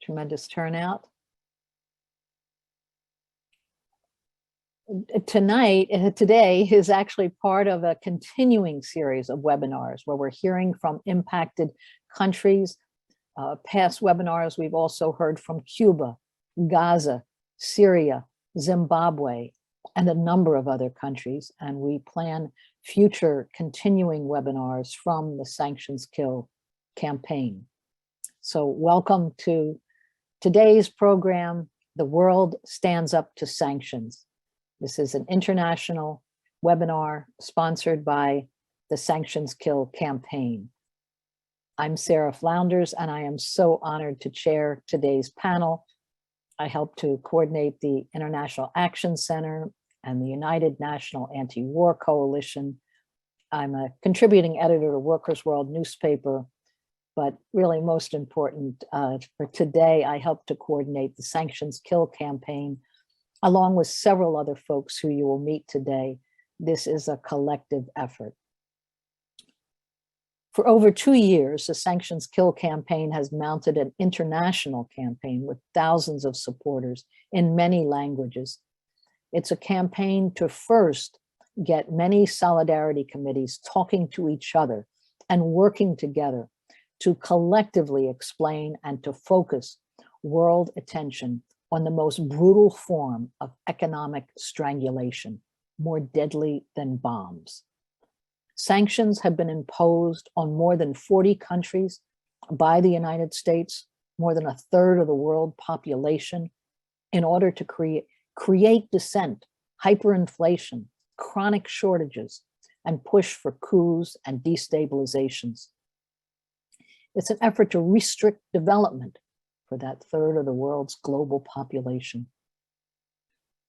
Tremendous turnout. Today is actually part of a continuing series of webinars where we're hearing from impacted countries. Past webinars, we've also heard from Cuba, Gaza, Syria, Zimbabwe, and a number of other countries. And we plan future continuing webinars from the Sanctions Kill campaign. So welcome to today's program, The World Stands Up to Sanctions. This is an international webinar sponsored by the Sanctions Kill campaign. I'm Sarah Flounders, and I am so honored to chair today's panel. I help to coordinate the International Action Center and the United National Anti-War Coalition. I'm a contributing editor to Workers' World newspaper, but really most important for today, I help to coordinate the Sanctions Kill campaign, along with several other folks who you will meet today. This is a collective effort. For over 2 years, the Sanctions Kill campaign has mounted an international campaign with thousands of supporters in many languages. It's a campaign to first get many solidarity committees talking to each other and working together to collectively explain and to focus world attention on the most brutal form of economic strangulation, more deadly than bombs. Sanctions have been imposed on more than 40 countries by the United States, more than a third of the world population, in order to create dissent, hyperinflation, chronic shortages, and push for coups and destabilizations. It's an effort to restrict development for that third of the world's global population.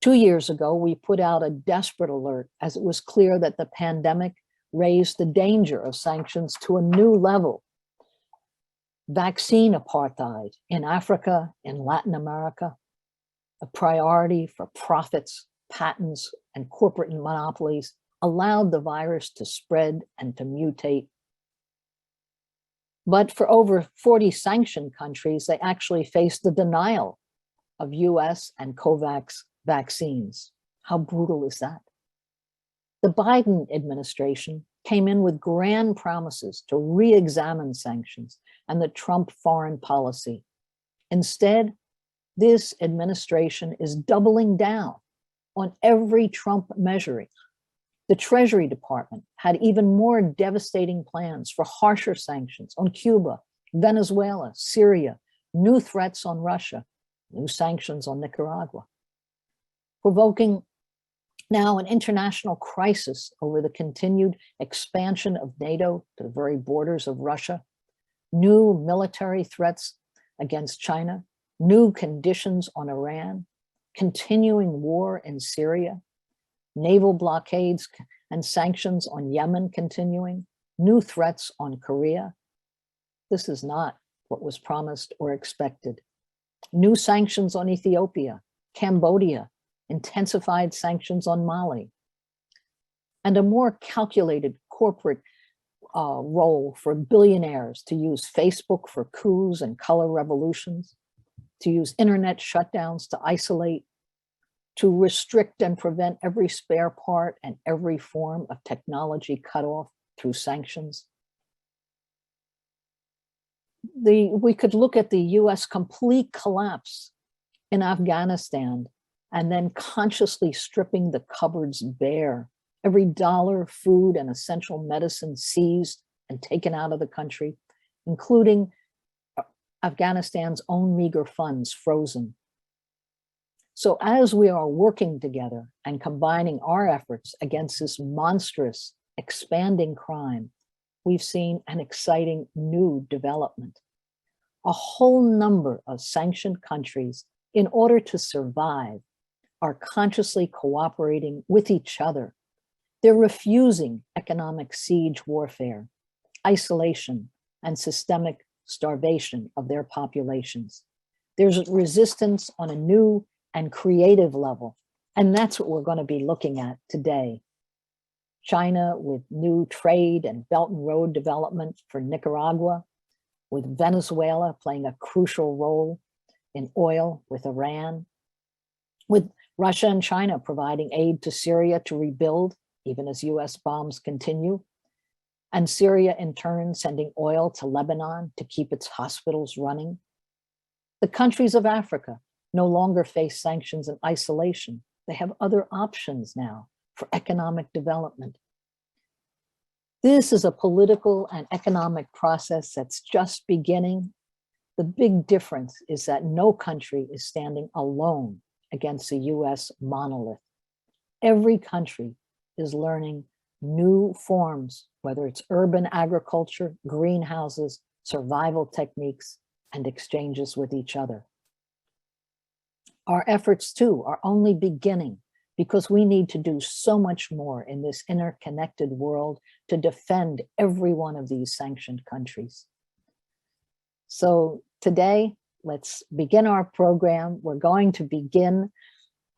2 years ago, we put out a desperate alert as it was clear that the pandemic raised the danger of sanctions to a new level. Vaccine apartheid in Africa, in Latin America, a priority for profits, patents, and corporate monopolies allowed the virus to spread and to mutate. But for over 40 sanctioned countries, they actually faced the denial of US and COVAX vaccines. How brutal is that? The Biden administration came in with grand promises to re-examine sanctions and the Trump foreign policy. Instead, this administration is doubling down on every Trump measure. The Treasury Department had even more devastating plans for harsher sanctions on Cuba, Venezuela, Syria, new threats on Russia, new sanctions on Nicaragua, provoking now an international crisis over the continued expansion of NATO to the very borders of Russia, new military threats against China, new conditions on Iran, continuing war in Syria, naval blockades and sanctions on Yemen continuing, new threats on Korea. This is not what was promised or expected. New sanctions on Ethiopia, Cambodia, intensified sanctions on Mali, and a more calculated corporate role for billionaires to use Facebook for coups and color revolutions, to use internet shutdowns to isolate, to restrict and prevent every spare part and every form of technology cut off through sanctions. We could look at the US complete collapse in Afghanistan and then consciously stripping the cupboards bare, every dollar, food, and essential medicine seized and taken out of the country, including Afghanistan's own meager funds frozen. So as we are working together and combining our efforts against this monstrous, expanding crime, we've seen an exciting new development. A whole number of sanctioned countries, in order to survive, are consciously cooperating with each other. They're refusing economic siege warfare, isolation, and systemic starvation of their populations. There's resistance on a new and creative level, and that's what we're going to be looking at today. China with new trade and Belt and Road development for Nicaragua, with Venezuela playing a crucial role in oil with Iran, with Russia and China providing aid to Syria to rebuild, even as US bombs continue, and Syria in turn sending oil to Lebanon to keep its hospitals running. The countries of Africa no longer face sanctions in isolation. They have other options now for economic development. This is a political and economic process that's just beginning. The big difference is that no country is standing alone against the US monolith. Every country is learning new forms, whether it's urban agriculture, greenhouses, survival techniques, and exchanges with each other. Our efforts too are only beginning because we need to do so much more in this interconnected world to defend every one of these sanctioned countries. So today, let's begin our program. We're going to begin,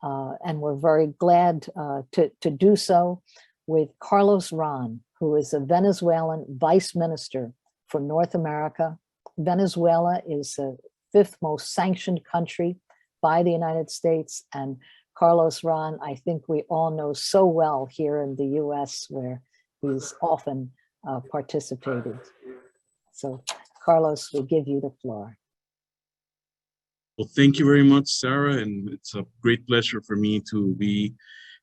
and we're very glad to do so, with Carlos Ron, who is a Venezuelan vice minister for North America. Venezuela is the 5th most sanctioned country by the United States, and Carlos Ron, I think we all know so well here in the US, where he's often participated. So Carlos, we give you the floor. Well, thank you very much, Sarah, and it's a great pleasure for me to be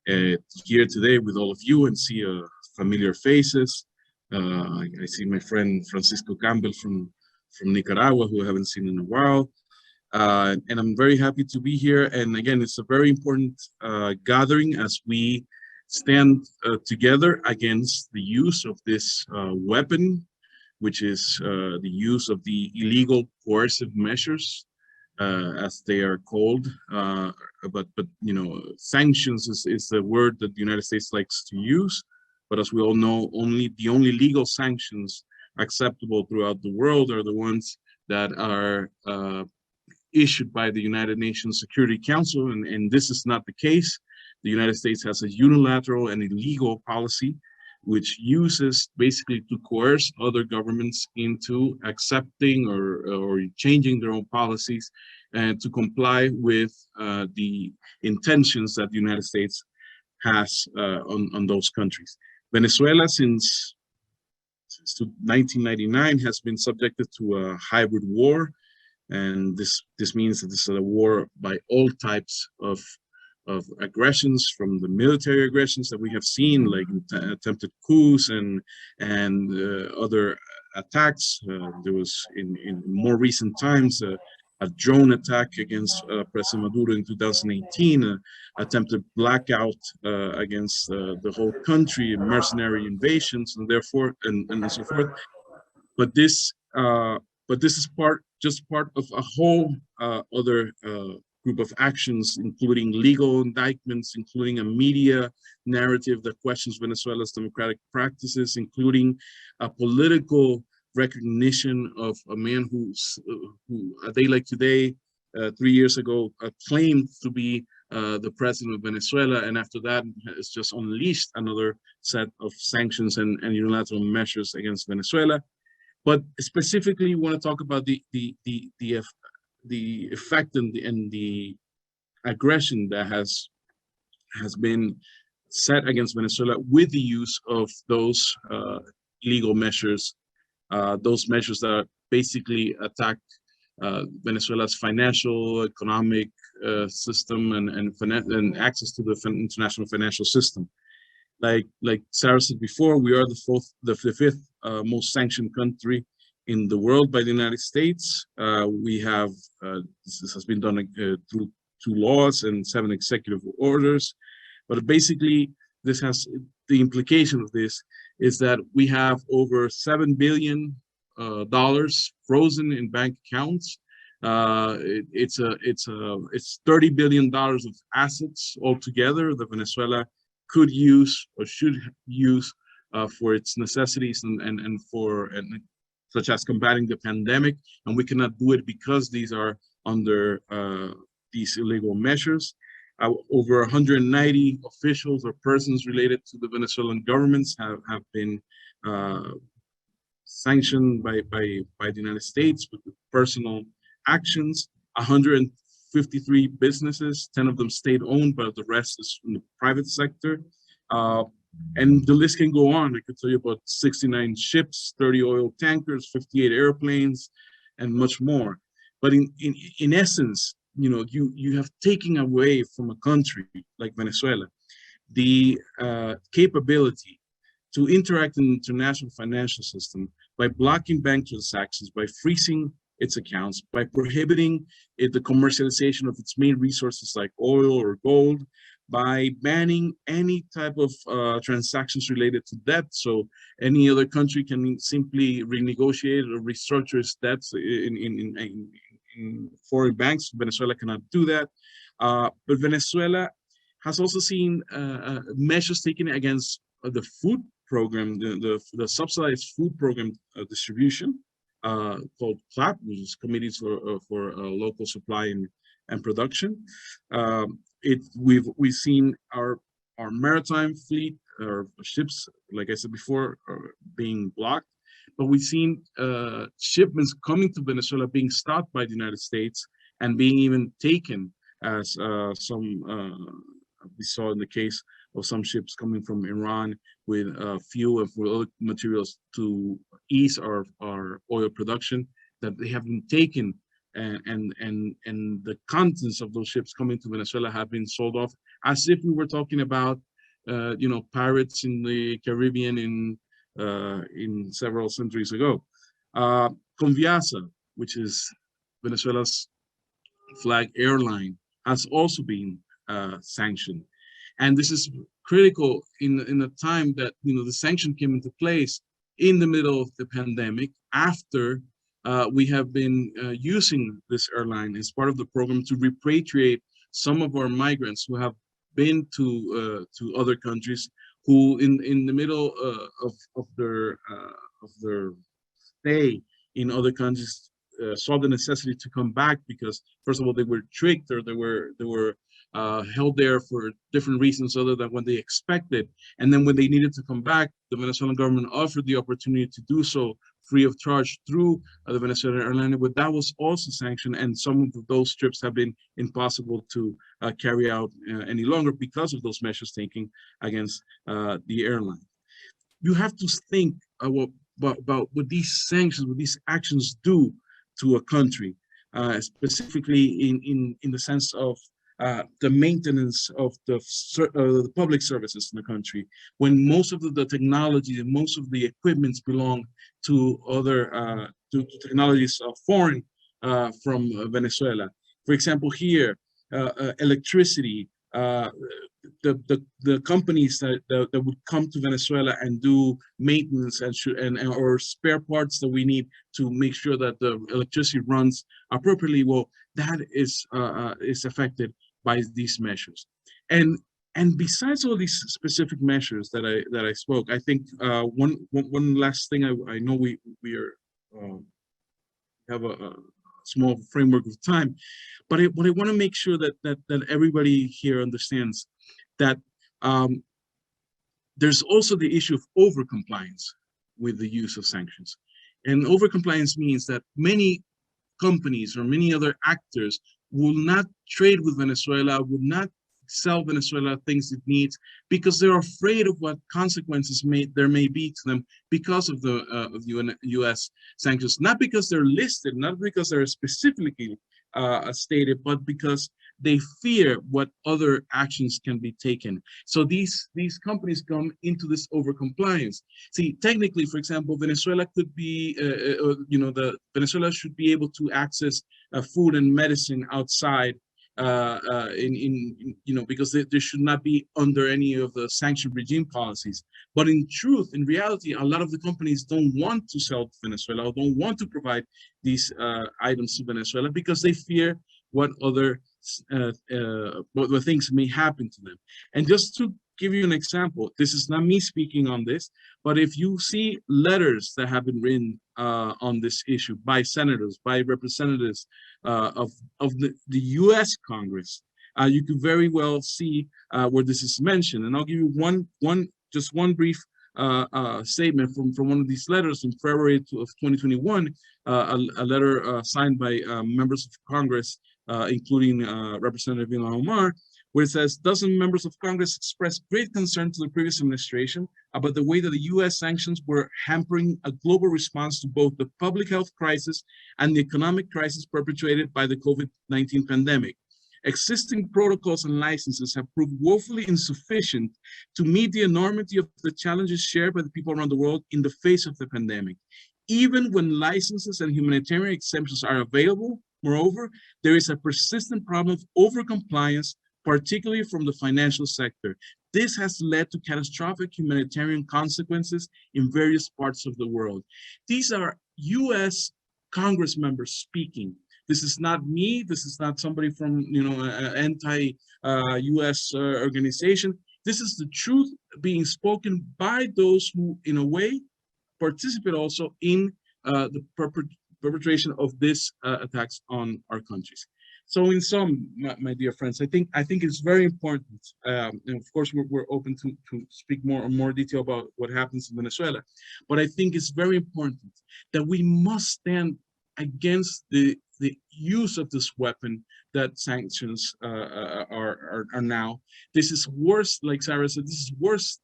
here today with all of you and see familiar faces. I see my friend Francisco Campbell from Nicaragua, who I haven't seen in a while. And I'm very happy to be here. And again, it's a very important gathering as we stand together against the use of this weapon, which is the use of the illegal coercive measures, as they are called. But you know, sanctions is the word that the United States likes to use. But as we all know, the only legal sanctions acceptable throughout the world are the ones that are issued by the United Nations Security Council, and this is not the case. The United States has a unilateral and illegal policy which uses basically to coerce other governments into accepting or changing their own policies and to comply with the intentions that the United States has on those countries. Venezuela, since 1999, has been subjected to a hybrid war. And this means that this is a war by all types of aggressions, from the military aggressions that we have seen, like attempted coups and other attacks. There was in more recent times a drone attack against President Maduro in 2018, attempted blackout against the whole country, mercenary invasions, and therefore and so forth. But this is just part of a whole other group of actions, including legal indictments, including a media narrative that questions Venezuela's democratic practices, including a political recognition of a man who a day like today, 3 years ago, claimed to be the president of Venezuela, and after that has just unleashed another set of sanctions and unilateral measures against Venezuela. But specifically, we want to talk about the effect and the aggression that has been set against Venezuela with the use of those illegal measures, those measures that basically attack Venezuela's financial, economic system and access to the international financial system. Like Sarah said before, we are the fifth most sanctioned country in the world by the United States. We have, this has been done through 2 laws and 7 executive orders. But basically, this has, the implication of this is that we have over $7 billion frozen in bank accounts. It's $30 billion of assets altogether that Venezuela could use or should use for its necessities and such as combating the pandemic, and we cannot do it because these are under these illegal measures. Over 190 officials or persons related to the Venezuelan governments have been sanctioned by the United States with personal actions. 153 businesses, 10 of them state-owned, but the rest is in the private sector. And the list can go on. I could tell you about 69 ships, 30 oil tankers, 58 airplanes, and much more. But in essence, you have taken away from a country like Venezuela the capability to interact in the international financial system by blocking bank transactions, by freezing its accounts, by prohibiting the commercialization of its main resources like oil or gold, by banning any type of transactions related to debt. So any other country can simply renegotiate or restructure its debts in foreign banks. Venezuela cannot do that. But Venezuela has also seen measures taken against the food program, the subsidized food program distribution called CLAP, which is Committees for Local Supply and Production. We've seen our maritime fleet, our ships, like I said before, are being blocked. But we've seen shipments coming to Venezuela being stopped by the United States and being even taken, as we saw in the case of some ships coming from Iran with fuel and for other materials to ease our oil production, that they have been taken, and the contents of those ships coming to Venezuela have been sold off as if we were talking about pirates in the Caribbean in several centuries ago. Conviasa, which is Venezuela's flag airline, has also been sanctioned. And this is critical in a time that the sanction came into place in the middle of the pandemic, after we have been using this airline as part of the program to repatriate some of our migrants who have been to other countries, who in the middle of their stay in other countries saw the necessity to come back because, first of all, they were tricked, or they were held there for different reasons other than what they expected. And then when they needed to come back, the Venezuelan government offered the opportunity to do so free of charge through the Venezuelan airline, but that was also sanctioned, and some of those trips have been impossible to carry out any longer because of those measures taken against the airline. You have to think about what these sanctions, what these actions do to a country, specifically in the sense of the maintenance of the public services in the country, when most of the technology and most of the equipments belong to other to technologies foreign from Venezuela. For example, here, electricity, the companies that would come to Venezuela and do maintenance and or spare parts that we need to make sure that the electricity runs appropriately, well, that is affected by these measures. And besides all these specific measures that I spoke, I think one last thing, I know we have a small framework of time, but what I want to make sure that everybody here understands, that there's also the issue of overcompliance with the use of sanctions. And overcompliance means that many companies or many other actors will not trade with Venezuela, will not sell Venezuela things it needs, because they're afraid of what consequences there may be to them because of the U.S. sanctions. Not because they're listed, not because they're specifically stated, but because they fear what other actions can be taken. So these companies come into this overcompliance. See, technically, for example, Venezuela could be, Venezuela should be able to access food and medicine outside, because they should not be under any of the sanction regime policies. But in truth, in reality, a lot of the companies don't want to sell to Venezuela, or don't want to provide these items to Venezuela because they fear what other what things may happen to them. And just to give you an example, this is not me speaking on this, but if you see letters that have been written on this issue by senators, by representatives of the U.S. Congress, you could very well see where this is mentioned. And I'll give you one brief statement from one of these letters in February of 2021, a letter signed by members of Congress, including Representative Ilhan Omar, where it says, dozen members of Congress expressed great concern to the previous administration about the way that the US sanctions were hampering a global response to both the public health crisis and the economic crisis perpetuated by the COVID-19 pandemic. Existing protocols and licenses have proved woefully insufficient to meet the enormity of the challenges shared by the people around the world in the face of the pandemic. Even when licenses and humanitarian exemptions are available, moreover, there is a persistent problem of overcompliance, particularly from the financial sector. This has led to catastrophic humanitarian consequences in various parts of the world. These are US Congress members speaking. This is not me. This is not somebody from, an anti-US organization. This is the truth being spoken by those who, in a way, participate also in the perpetration of these attacks on our countries. So in sum, my dear friends, I think it's very important, and of course we're open to speak more detail about what happens in Venezuela, but I think it's very important that we must stand against the use of this weapon that sanctions are now. This is worse, like Sarah said, this is worse.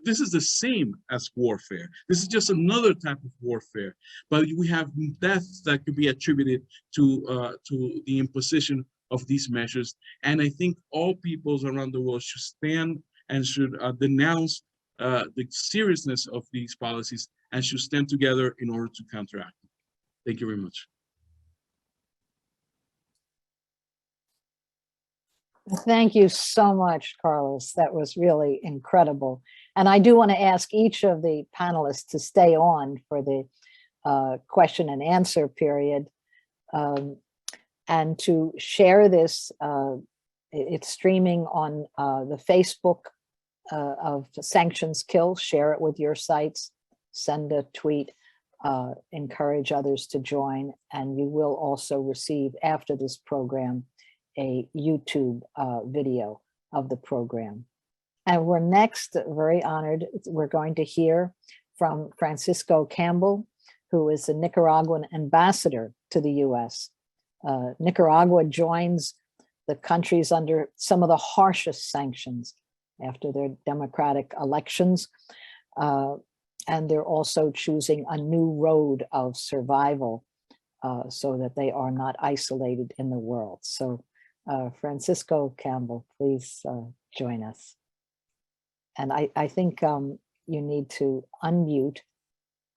This is the same as warfare. This is just another type of warfare, but we have deaths that could be attributed to the imposition of these measures. And I think all peoples around the world should stand and should denounce the seriousness of these policies and should stand together in order to counteract them. Thank you very much. Thank you so much, Carlos. That was really incredible. And I do want to ask each of the panelists to stay on for the question and answer period and to share this. It's streaming on the Facebook of Sanctions Kill. Share it with your sites, send a tweet, encourage others to join, and you will also receive, after this program, a YouTube video of the program. And we're next, very honored, we're going to hear from Francisco Campbell, who is the Nicaraguan ambassador to the US. Nicaragua joins the countries under some of the harshest sanctions after their democratic elections. And they're also choosing a new road of survival so that they are not isolated in the world. So Francisco Campbell, please join us. And I think you need to unmute.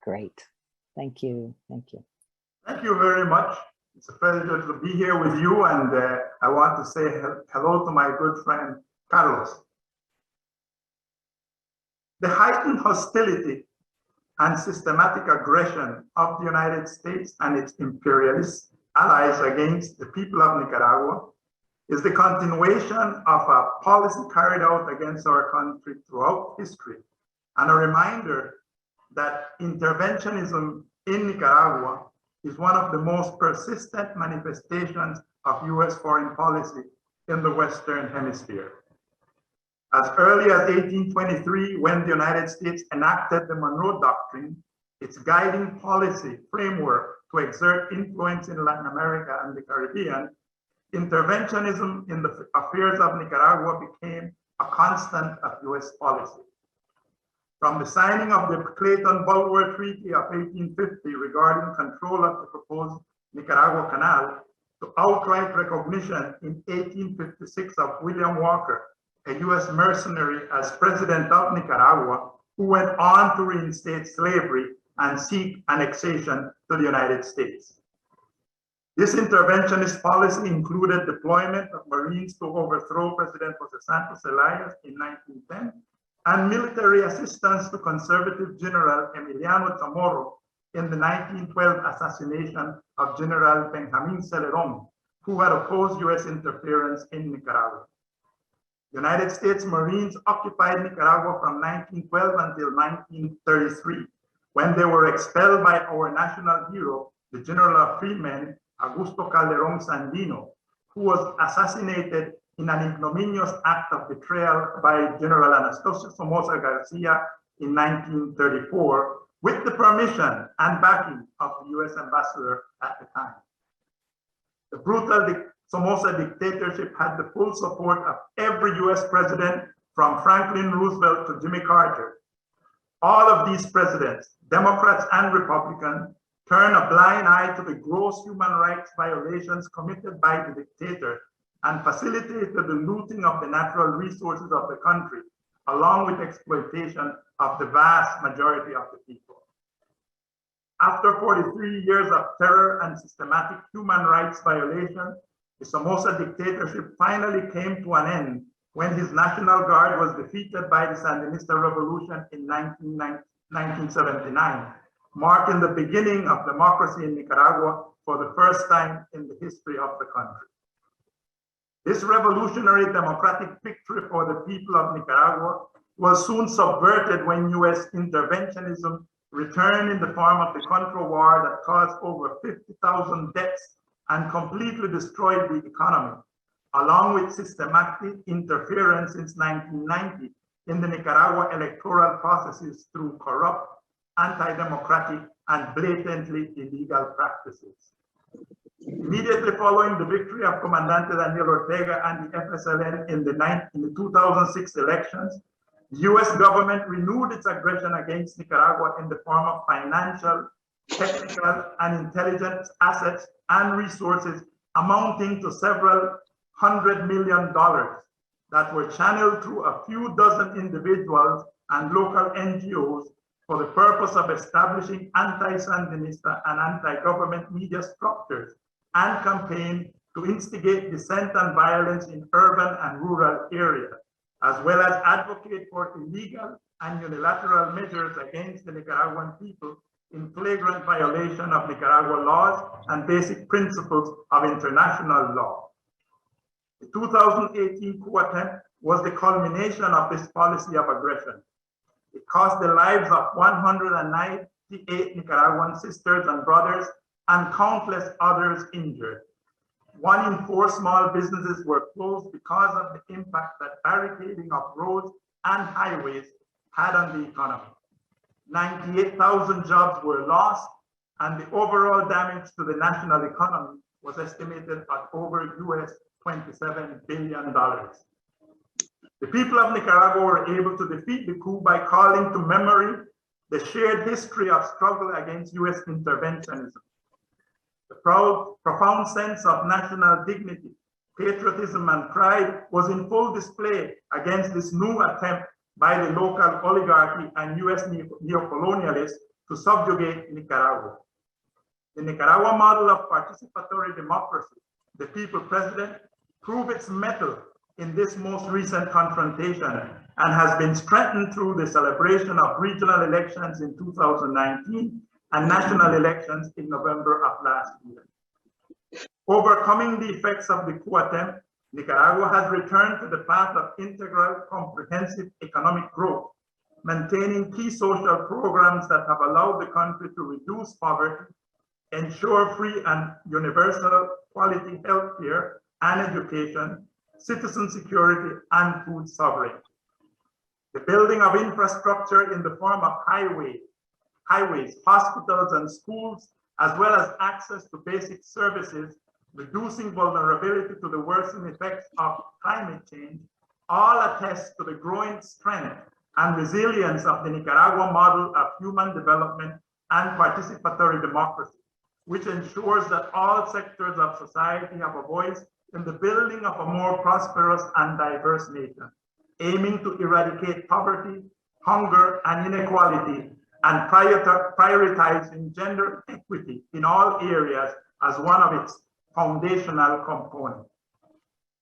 Great. Thank you. Thank you. Thank you very much. It's a pleasure to be here with you. And I want to say hello to my good friend, Carlos. The heightened hostility and systematic aggression of the United States and its imperialist allies against the people of Nicaragua is the continuation of a policy carried out against our country throughout history, and a reminder that interventionism in Nicaragua is one of the most persistent manifestations of US foreign policy in the Western Hemisphere. As early as 1823, when the United States enacted the Monroe Doctrine, its guiding policy framework to exert influence in Latin America and the Caribbean, interventionism in the affairs of Nicaragua became a constant of US policy. From the signing of the Clayton-Bulwer Treaty of 1850 regarding control of the proposed Nicaragua Canal, to outright recognition in 1856 of William Walker, a US mercenary, as president of Nicaragua, who went on to reinstate slavery and seek annexation to the United States. This interventionist policy included deployment of Marines to overthrow President Jose Santos Elias in 1910, and military assistance to conservative General Emiliano Chamorro in the 1912 assassination of General Benjamin Celedón, who had opposed US interference in Nicaragua. United States Marines occupied Nicaragua from 1912 until 1933, when they were expelled by our national hero, the General of Freemen, Augusto Calderón Sandino, who was assassinated in an ignominious act of betrayal by General Anastasio Somoza Garcia in 1934 with the permission and backing of the US ambassador at the time. The brutal Somoza dictatorship had the full support of every US president from Franklin Roosevelt to Jimmy Carter. All of these presidents, Democrats and Republicans, turned a blind eye to the gross human rights violations committed by the dictator and facilitated the looting of the natural resources of the country, along with exploitation of the vast majority of the people. After 43 years of terror and systematic human rights violation, the Somoza dictatorship finally came to an end when his National Guard was defeated by the Sandinista revolution in 1979, marking the beginning of democracy in Nicaragua for the first time in the history of the country. This revolutionary democratic victory for the people of Nicaragua was soon subverted when US interventionism returned in the form of the Contra War that caused over 50,000 deaths and completely destroyed the economy, along with systematic interference since 1990 in the Nicaragua electoral processes through corrupt, anti-democratic, and blatantly illegal practices. Immediately following the victory of Comandante Daniel Ortega and the FSLN in the 2006 elections, the US government renewed its aggression against Nicaragua in the form of financial, technical, and intelligence assets and resources amounting to several $100 million that were channeled through a few dozen individuals and local NGOs for the purpose of establishing anti-Sandinista and anti-government media structures and campaign to instigate dissent and violence in urban and rural areas, as well as advocate for illegal and unilateral measures against the Nicaraguan people in flagrant violation of Nicaragua laws and basic principles of international law. The 2018 coup attempt was the culmination of this policy of aggression. It cost the lives of 198 Nicaraguan sisters and brothers and countless others injured. 1 in 4 small businesses were closed because of the impact that barricading of roads and highways had on the economy. 98,000 jobs were lost, and the overall damage to the national economy was estimated at over US $27 billion. The people of Nicaragua were able to defeat the coup by calling to memory the shared history of struggle against US interventionism. The profound sense of national dignity, patriotism, and pride was in full display against this new attempt by the local oligarchy and US neocolonialists to subjugate Nicaragua. The Nicaragua model of participatory democracy, the people president, proved its mettle in this most recent confrontation and has been strengthened through the celebration of regional elections in 2019 and national elections in November of last year. Overcoming the effects of the coup attempt, Nicaragua has returned to the path of integral, comprehensive economic growth, maintaining key social programs that have allowed the country to reduce poverty, ensure free and universal quality health care and education, citizen security, and food sovereignty. The building of infrastructure in the form of highways, hospitals, and schools, as well as access to basic services, reducing vulnerability to the worsening effects of climate change, all attest to the growing strength and resilience of the Nicaragua model of human development and participatory democracy, which ensures that all sectors of society have a voice in the building of a more prosperous and diverse nation, aiming to eradicate poverty, hunger, and inequality, and prioritizing gender equity in all areas as one of its foundational components.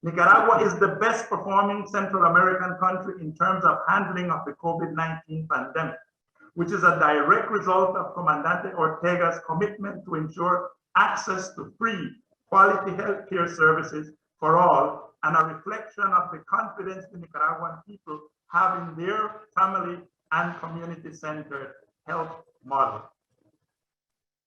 Nicaragua is the best performing Central American country in terms of handling of the COVID-19 pandemic, which is a direct result of Comandante Ortega's commitment to ensure access to free, quality healthcare services for all, and a reflection of the confidence the Nicaraguan people have in their family and community-centered health model.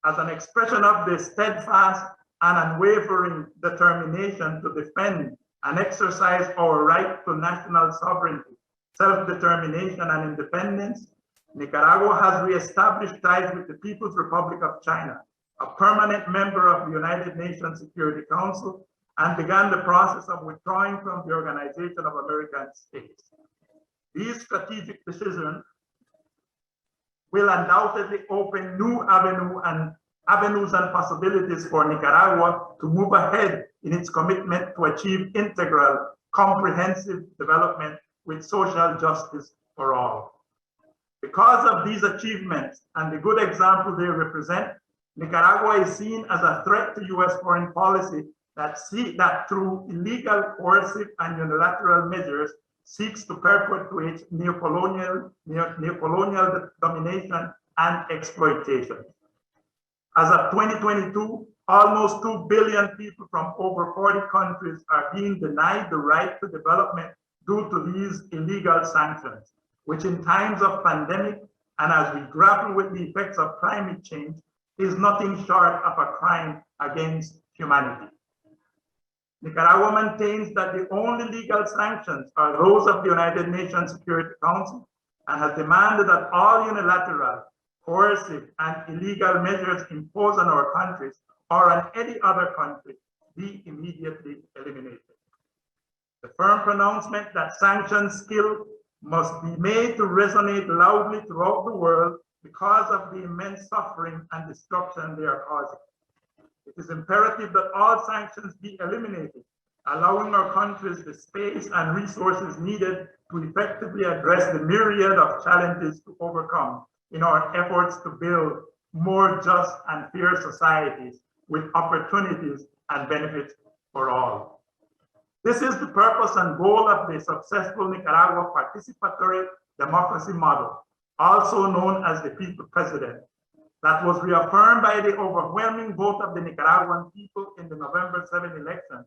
As an expression of the steadfast and unwavering determination to defend and exercise our right to national sovereignty, self-determination, and independence, Nicaragua has reestablished ties with the People's Republic of China, a permanent member of the United Nations Security Council, and began the process of withdrawing from the Organization of American States. These strategic decisions will undoubtedly open new avenues and possibilities for Nicaragua to move ahead in its commitment to achieve integral, comprehensive development with social justice for all. Because of these achievements and the good example they represent, Nicaragua is seen as a threat to US foreign policy that through illegal, coercive, and unilateral measures seeks to perpetuate neocolonial domination and exploitation. As of 2022, almost 2 billion people from over 40 countries are being denied the right to development due to these illegal sanctions, which in times of pandemic and as we grapple with the effects of climate change is nothing short of a crime against humanity. Nicaragua maintains that the only legal sanctions are those of the United Nations Security Council and has demanded that all unilateral, coercive, and illegal measures imposed on our countries or on any other country be immediately eliminated. The firm pronouncement that sanctions still must be made to resonate loudly throughout the world because of the immense suffering and destruction they are causing. It is imperative that all sanctions be eliminated, allowing our countries the space and resources needed to effectively address the myriad of challenges to overcome in our efforts to build more just and fair societies with opportunities and benefits for all. This is the purpose and goal of the successful Nicaragua participatory democracy model, also known as the People President, that was reaffirmed by the overwhelming vote of the Nicaraguan people in the November 7 election,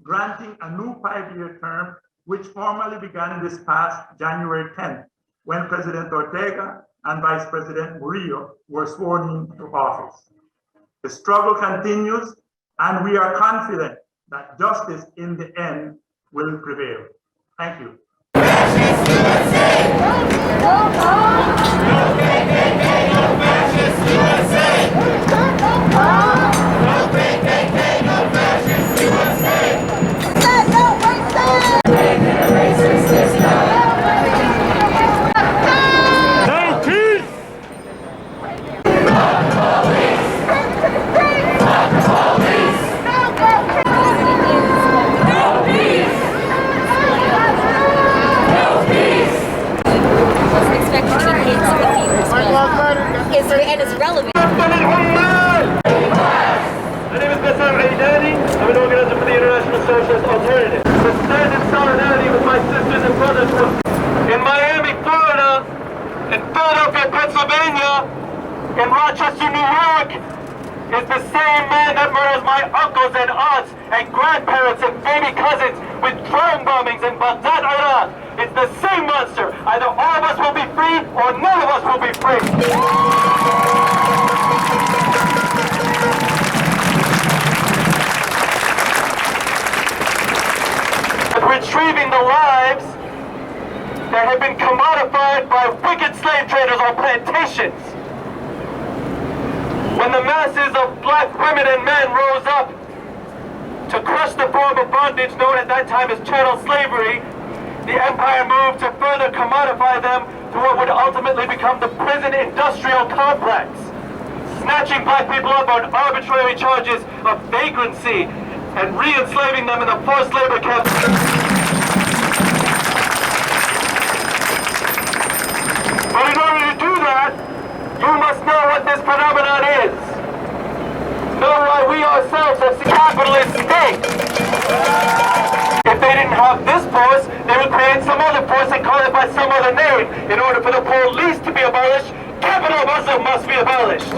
granting a new 5-year term, which formally began this past January 10th, when President Ortega and Vice President Murillo were sworn into office. The struggle continues, and we are confident that justice in the end will prevail. Thank you. And it's relevant. My name is Bassam Aidani. I'm an organizer for the International Socialist Alternative. To stand in solidarity with my sisters and brothers in Miami, Florida, in Philadelphia, Pennsylvania, in Rochester, New York, is the same man that murders my uncles and aunts and grandparents and baby cousins with drone bombings in Baghdad, Iraq. It's the same monster. Either all of us will be free or none of us will be free. Retrieving the lives that have been commodified by wicked slave traders on plantations. When the masses of black women and men rose up to crush the form of bondage known at that time as chattel slavery, the empire moved to further commodify them to what would ultimately become the prison industrial complex, snatching black people up on arbitrary charges of vagrancy and re-enslaving them in the forced labor camps. But in order to do that, you must know what this phenomenon is. Know why we ourselves have seen capitalist state. If they didn't have this force, they would create some other force and call it by some other name. In order for the police to be abolished, capitalism must be abolished.